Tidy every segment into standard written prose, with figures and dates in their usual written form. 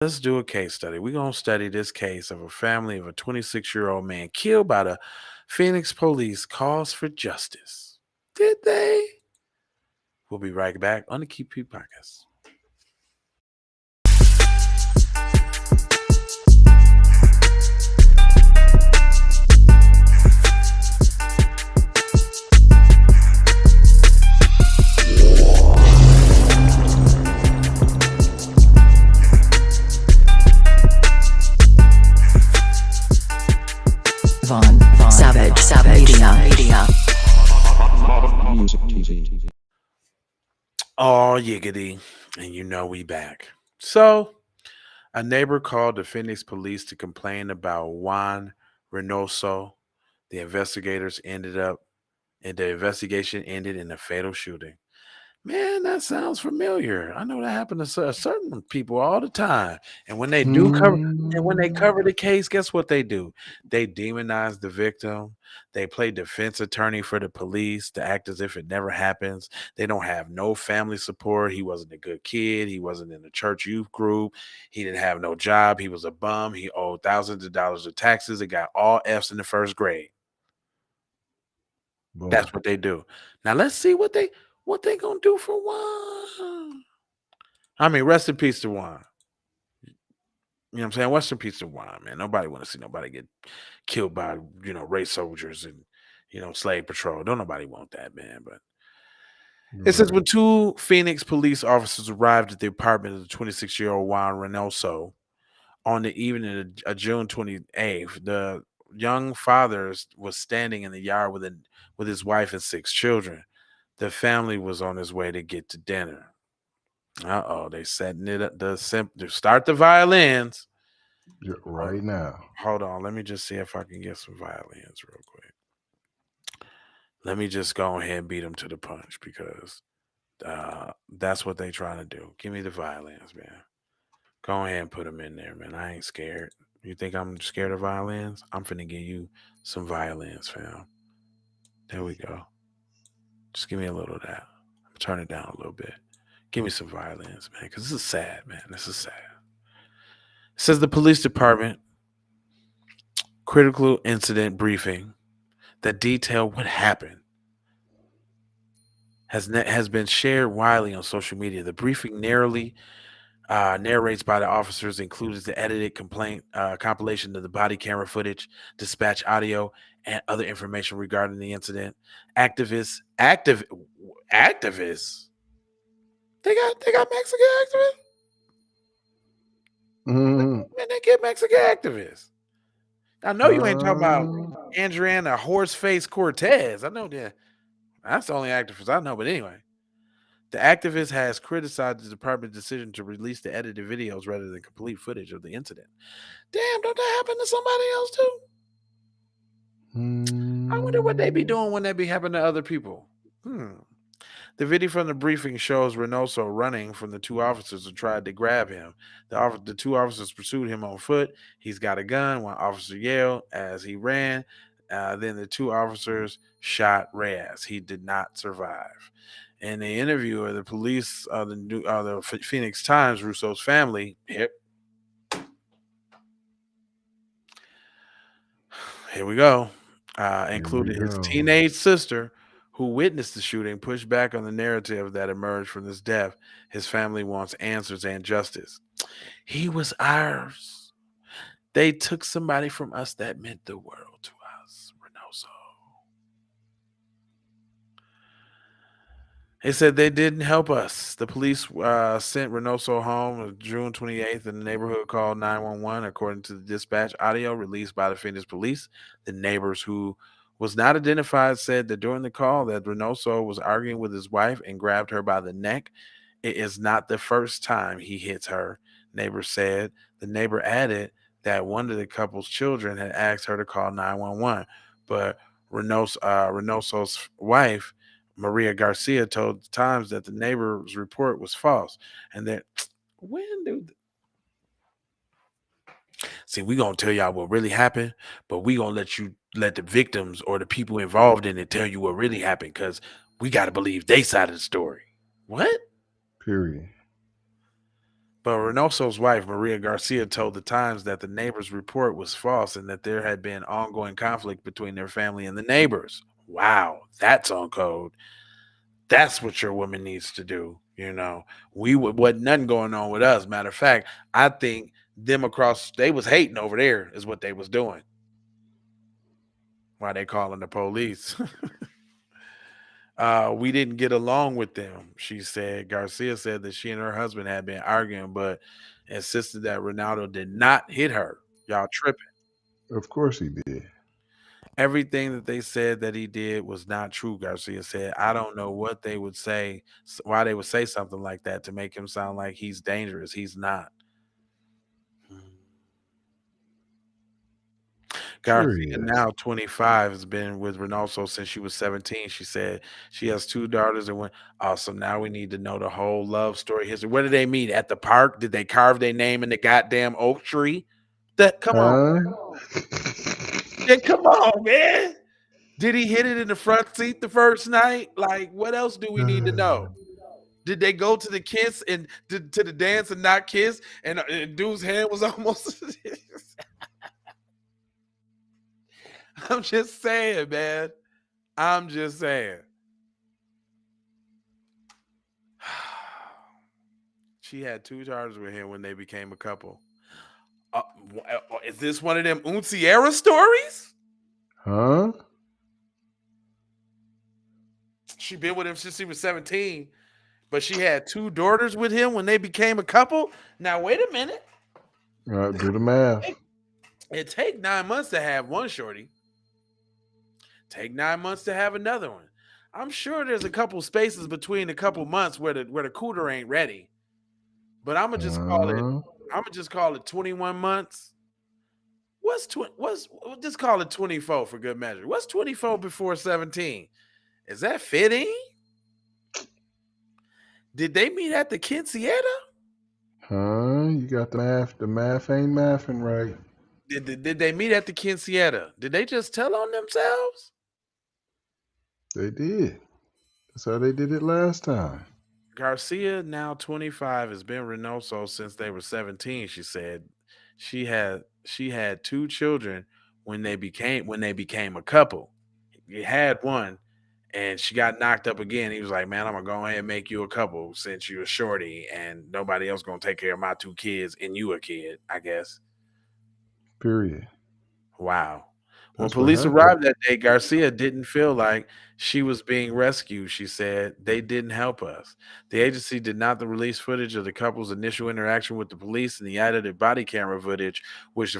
Let's do a case study. We're going to study this case of a family of a 26-year-old man killed by the Phoenix police calls for justice. Did they? We'll be right back on the Keep P podcast. Savage Media. Music TV. Oh, yiggity. And you know we back. So, a neighbor called the Phoenix police to complain about Juan Reynoso. The investigators ended up, and the investigation ended in a fatal shooting. Man, that sounds familiar. I know that happened to certain people all the time. And when they do cover, and when they cover the case, guess what they do? They demonize the victim. They play defense attorney for the police to act as if it never happens. They don't have no family support. He wasn't a good kid. He wasn't in the church youth group. He didn't have no job. He was a bum. He owed thousands of dollars of taxes. He got all F's in the first grade. Boom. That's what they do. Now let's see what they gonna do for Juan. I mean, rest in peace to Juan. You know what I'm saying? Rest in peace to Juan, man. Nobody want to see nobody get killed by, race soldiers and, slave patrol. Don't nobody want that, man. But it says when two Phoenix police officers arrived at the apartment of the 26-year-old Juan Reynoso on the evening of June 28th, the young father was standing in the yard with his wife and 6 children. The family was on his way to get to dinner. They setting it up to start the violins. Right now. Hold on, let me just see if I can get some violins real quick. Let me just go ahead and beat them to the punch because that's what they trying to do. Give me the violins, man. Go ahead and put them in there, man. I ain't scared. You think I'm scared of violins? I'm finna give you some violins, fam. There we go. Just give me a little of that. Turn it down a little bit. Give me some violins, man, because this is sad, man. This is sad. It says the police department critical incident briefing that detail what happened has been shared widely on social media. The briefing narrates by the officers includes the edited complaint compilation of the body camera footage, dispatch audio, and other information regarding the incident. Activists. They got Mexican activists. Man, they get Mexican activists. I know you ain't talking about Adriana Horseface Cortez. I know that. That's the only activist I know. But anyway, the activist has criticized the department's decision to release the edited videos rather than complete footage of the incident. Damn, don't that happen to somebody else too? I wonder what they be doing when they be happening to other people. The video from the briefing shows Reynoso running from the two officers who tried to grab him. The two officers pursued him on foot. He's got a gun. One officer yelled as he ran. Then the two officers shot Reyes. He did not survive. In the interview of the police, the Phoenix Times, Russo's family, here we go, included his teenage sister, who witnessed the shooting, pushed back on the narrative that emerged from this death. His family wants answers and justice. He was ours. They took somebody from us that meant the world to us, Reynoso. He said they didn't help us. The police sent Reynoso home on June 28th, and the neighborhood called 911. According to the dispatch audio released by the Phoenix police, the neighbors who was not identified said that during the call that Reynoso was arguing with his wife and grabbed her by the neck. It is not the first time he hits her, neighbors said. The neighbor added that one of the couple's children had asked her to call 911, but Reynoso's wife, Maria Garcia, told the Times that the neighbor's report was false and that See, we gonna tell y'all what really happened, but we gonna let the victims or the people involved in it tell you what really happened because we gotta believe they side of the story. What? Period. But Reynoso's wife, Maria Garcia, told the Times that the neighbor's report was false and that there had been ongoing conflict between their family and the neighbors. Wow, that's on code. That's what your woman needs to do. Wasn't nothing going on with us. Matter of fact, I think them across they was hating over there is what they was doing. Why they calling the police? We didn't get along with them, she said. Garcia said that she and her husband had been arguing, but insisted that Ronaldo did not hit her. Y'all tripping. Of course he did. Everything that they said that he did was not true, Garcia said. I don't know what they would say, why they would say something like that to make him sound like he's dangerous. He's not. Sure he Garcia, is. now 25, has been with Reynoso since she was 17. She said she has two daughters and went, oh, so now we need to know the whole love story history. Where did they meet? At the park? Did they carve their name in the goddamn oak tree? Come on. Huh? Then come on, man. Did he hit it in the front seat the first night? Like, what else do we need to know? Did they go to the kiss and to the dance and not kiss? And dude's hand was almost. I'm just saying, man. I'm just saying. She had two daughters with him when they became a couple. Is this one of them Unciera stories? Huh? She been with him since he was 17, but she had two daughters with him when they became a couple. Now, wait a minute. Do the math. It take 9 months to have one shorty. Take 9 months to have another one. I'm sure there's a couple spaces between a couple months where the cooter ain't ready. But I'm gonna just call it 21 months. Just call it 24 for good measure. What's 24 before 17? Is that fitting? Did they meet at the quinceañera? Huh? You got the math. The math ain't mathing right. Did they meet at the quinceañera? Did they just tell on themselves? They did. That's how they did it last time. Garcia, now 25, has been Reynoso since they were 17. She said she had two children when they became a couple. He had one, and she got knocked up again. He was like, "Man, I'm gonna go ahead and make you a couple since you're a shorty, and nobody else gonna take care of my two kids, and you a kid, I guess." Period. Wow. When That's what police happened. arrived that day, Garcia didn't feel like she was being rescued. She said, they didn't help us. The agency did not release footage of the couple's initial interaction with the police, and the edited body camera footage, which the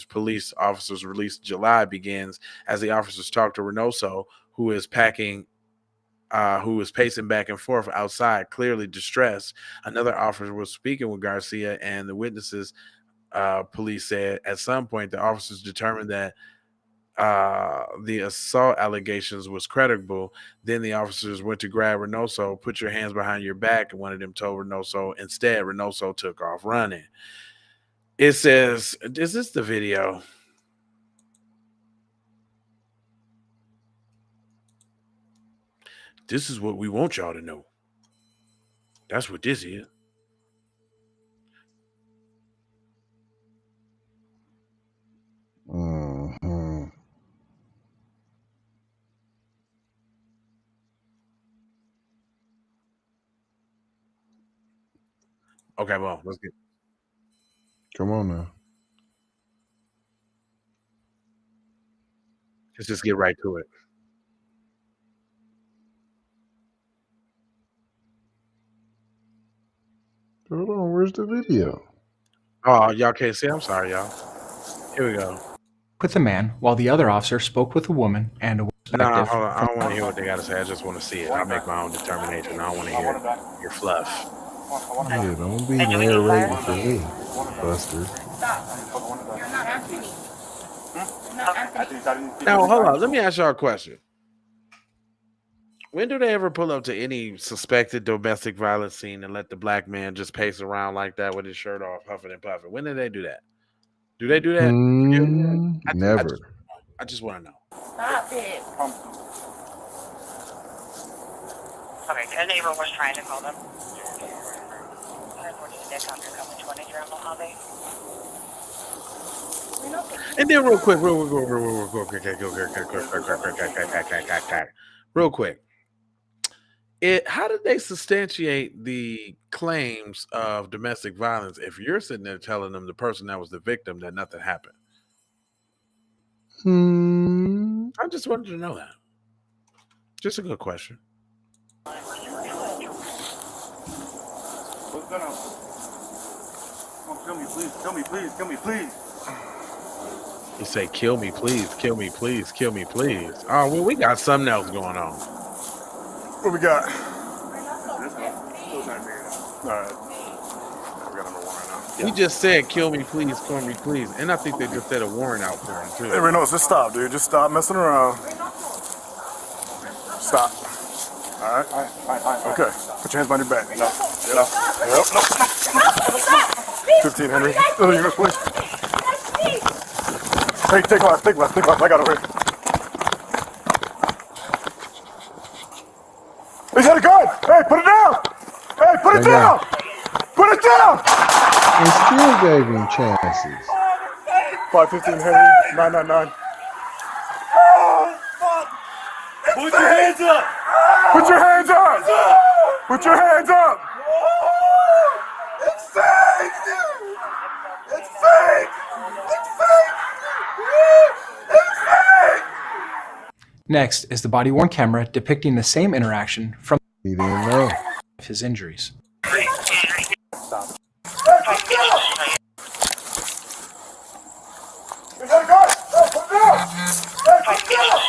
police officers released in July, begins as the officers talk to Reynoso, who is pacing back and forth outside, clearly distressed. Another officer was speaking with Garcia, and the witnesses, police said, at some point, the officers determined that the assault allegations was credible. Then the officers went to grab Reynoso. Put your hands behind your back, and one of them told Reynoso. Instead, Reynoso took off running. It says, is this the video? This is what we want y'all to know. That's what this is. Mm-hmm. Okay, well, let's Come on now. just get right to it. Hold on. Where's the video? Oh, y'all can't see. I'm sorry, y'all. Here we go. With a man, while the other officer spoke with a woman and a Nah, perspective. hold on. I don't want to hear what they got to say. I just want to see it. I'll make my own determination. I don't want to hear your fluff. Yeah, don't be narrating for me, Buster. Now, hold on. Let me ask y'all a question. When do they ever pull up to any suspected domestic violence scene and let the black man just pace around like that with his shirt off, huffing and puffing? When did they do that? Do they do that? Never. I just want to know. Stop it. Okay, a neighbor was trying to call them. And then real quick, how did they substantiate the claims of domestic violence if you're sitting there telling them the person that was the victim that nothing happened? I just wanted to know that. Just a good question. What's going on? Come on, kill me, please. Kill me, please. Kill me, please. You say, kill me, please, kill me, please, kill me, please. Oh, well, we got something else going on. What we got? This one. All right. We got number one right now. He just said, kill me, please, kill me, please. And I think they just said a warrant out for him, too. Hey, Reynolds, just stop, dude. Just stop messing around. Stop. All right? Okay. Put your hands behind your back. No. No. Yep. No. 15, Henry. Oh, you missed, please. Hey, take left. I got it here. He's got a gun! Hey, put it down! Hey, put it down! Put it down! They still gave him chances. 515 Henry, 999. Put your hands up! Put your hands up! Put your hands up! It's fake! It's fake! It's fake! It's fake! Next is the body-worn camera depicting the same interaction from He didn't know. his injuries. Is that a gun? Hey, put it down! Hey, put it down!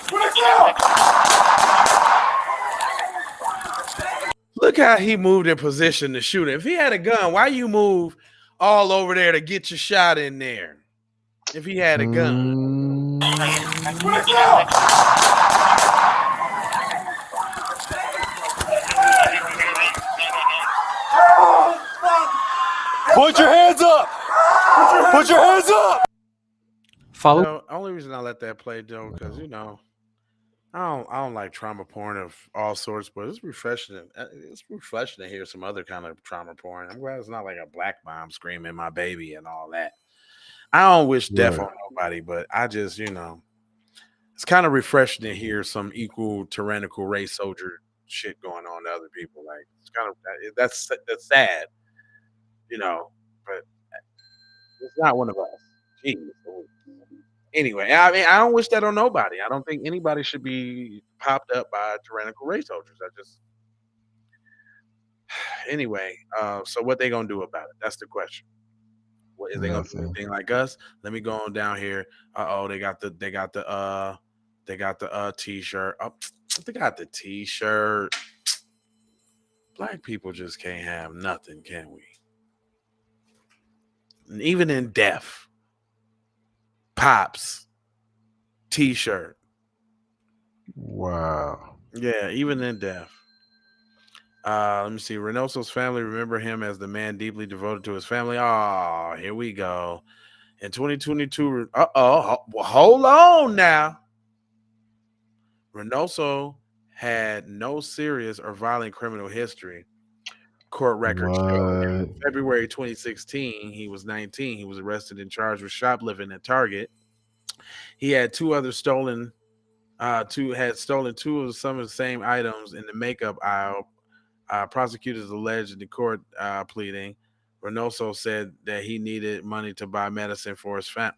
Put it down! Look how he moved in position to shoot it. If he had a gun, why you move all over there to get your shot in there? If he had a gun. Put it down! Put your hands up! Put your hands up! Follow The only reason I let that play, though, because I don't like trauma porn of all sorts, but it's refreshing. It's refreshing to hear some other kind of trauma porn. I'm glad it's not like a black mom screaming "my baby" and all that. I don't wish death on nobody, but I just it's kind of refreshing to hear some equal tyrannical race soldier shit going on to other people. Like it's kind of that's sad, but it's not one of us. Jeez. Anyway, I mean, I don't wish that on nobody. I don't think anybody should be popped up by tyrannical race soldiers. Anyway. So what they gonna do about it? That's the question. What is they gonna do? Anything like us? Let me go on down here. They got the t-shirt. Oh, they got the t-shirt. Black people just can't have nothing, can we? And even in death. Pops t-shirt. Wow. Yeah, even in death. Let me see. Reynoso's family remember him as the man deeply devoted to his family. Oh, here we go. In 2022, hold on now. Reynoso had no serious or violent criminal history. Court records show in February 2016, he was 19. He was arrested and charged with shoplifting at Target. He had two stolen two of some of the same items in the makeup aisle. Prosecutors alleged in the court pleading. Reynoso said that he needed money to buy medicine for his family.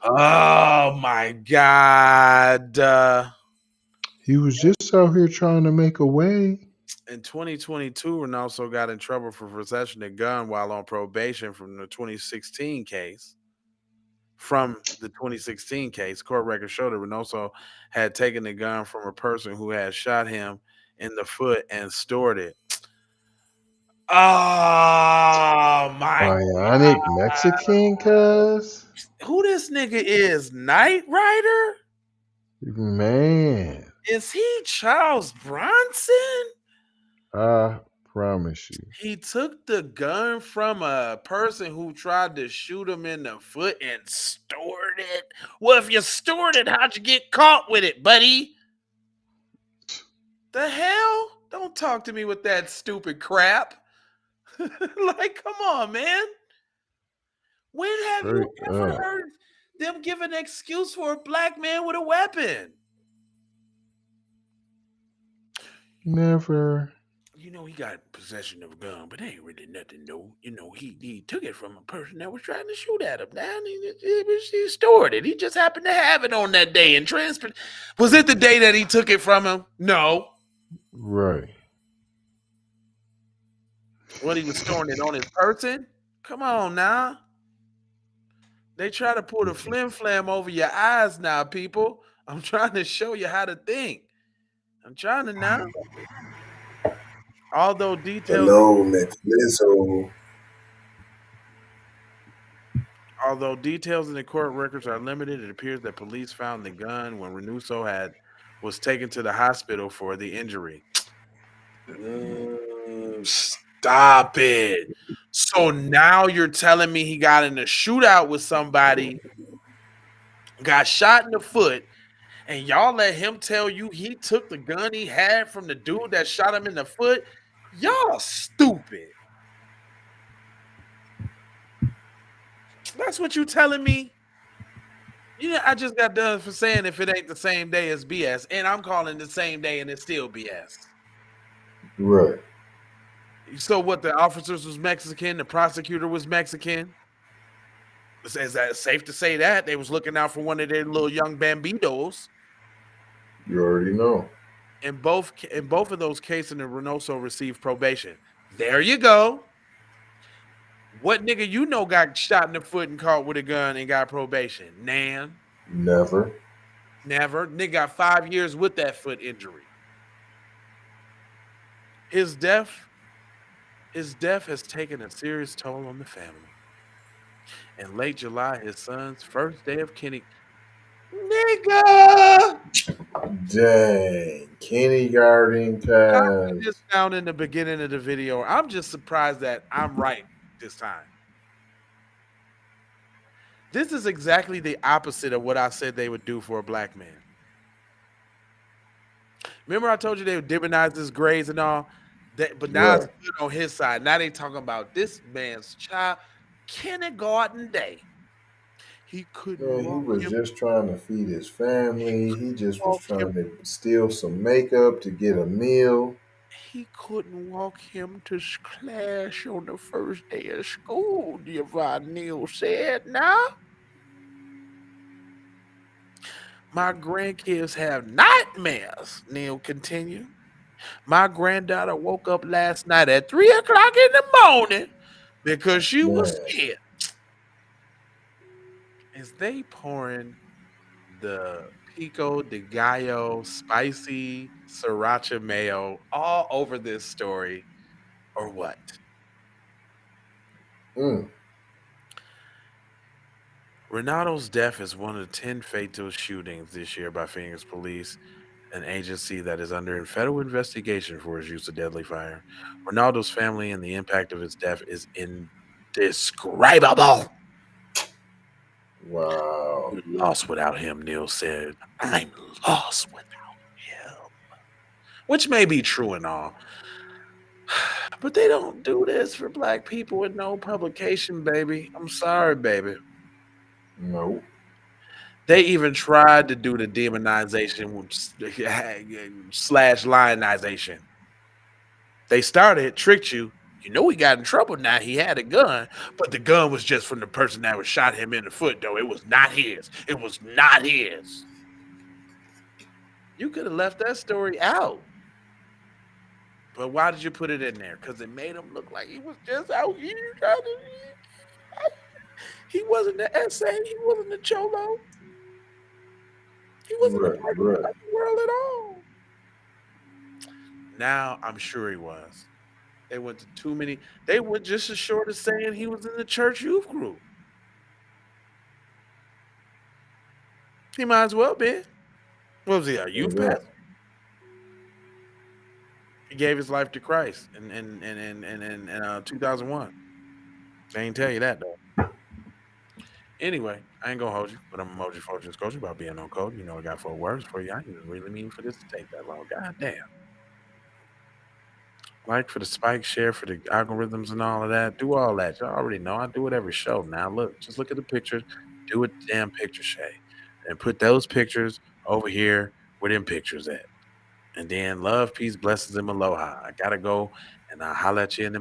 Oh my God. He was just out here trying to make a way. In 2022, Reynoso got in trouble for possession of a gun while on probation from the 2016 case. Court records show that Reynoso had taken the gun from a person who had shot him in the foot and stored it. Oh my Bionic Mexican, cuz? Who this nigga is? Knight Rider? Man. Is he Charles Bronson? I promise you. He took the gun from a person who tried to shoot him in the foot and stored it. Well, if you stored it, how'd you get caught with it, buddy? The hell? Don't talk to me with that stupid crap. Like, come on, man. When have you Straight ever up. heard them give an excuse for a black man with a weapon? Never. He got possession of a gun, but ain't really nothing new. He took it from a person that was trying to shoot at him. Now he stored it. He just happened to have it on that day and transport. Was it the day that he took it from him? No. Right. When he was storing it on his person? Come on now. They try to pull the flim flam over your eyes now, people. I'm trying to show you how to think. I'm trying to now. Although details Hello, McFlizzo. Although details in the court records are limited, it appears that police found the gun when was taken to the hospital for the injury. Stop it. So now you're telling me he got in a shootout with somebody, got shot in the foot, and y'all let him tell you he took the gun he had from the dude that shot him in the foot? Y'all stupid. That's what you telling me? I just got done for saying if it ain't the same day as BS, and I'm calling the same day and it's still BS. Right. So what? The officers was Mexican, the prosecutor was Mexican. Is that safe to say that they was looking out for one of their little young bambitos? You already know. In both of those cases, the Reynoso received probation. There you go. What nigga got shot in the foot and caught with a gun and got probation? Nan. Never. Never. Nigga got 5 years with that foot injury. His death has taken a serious toll on the family. In late July, his son's first day of nigga. Dang. Kindergarten I time. put this down in the beginning of the video. I'm just surprised that I'm right this time. This is exactly the opposite of what I said they would do for a black man. Remember I told you they would demonize his grades and all? But now it's good on his side. Now they talking about this man's child, kindergarten day. He couldn't Man, he walk was him. just trying to feed his family. He just was Walk him. trying to steal some makeup to get a meal. He couldn't walk him to class on the first day of school, Yvonne Neal said. Now, my grandkids have nightmares, Neal continued. My granddaughter woke up last night at 3 o'clock in the morning because she was scared. Is they pouring the pico de gallo spicy sriracha mayo all over this story or what? Renato's death is one of 10 fatal shootings this year by Phoenix police, an agency that is under federal investigation for his use of deadly fire. Ronaldo's family and the impact of his death is indescribable. Wow. We're lost without him, Neal said. I'm lost without him. Which may be true and all. But they don't do this for black people with no publication, baby. I'm sorry, baby. No. They even tried to do the demonization / lionization. They started, tricked you. He got in trouble now. He had a gun, but the gun was just from the person that was shot him in the foot, though. It was not his. It was not his. You could have left that story out. But why did you put it in there? Because it made him look like he was just out here trying to. He wasn't the essay. He wasn't the cholo. He wasn't a part of the world at all. Now I'm sure he was. They went to too many. They went just as short as saying he was in the church youth group. He might as well be. What was he, a youth pastor? He gave his life to Christ in 2001. I ain't tell you that though. Anyway, I ain't gonna hold you, but I'm emoji focus coach about being on code. I got 4 words for you. I didn't really mean for this to take that long. God damn. Like for the spike, share for the algorithms and all of that. Do all that. Y'all already know. I do it every show now. Look, just look at the pictures. Do a damn picture, Shay. And put those pictures over here where them pictures at. And then love, peace, blessings, and aloha. I gotta go and I'll holler at you in a minute.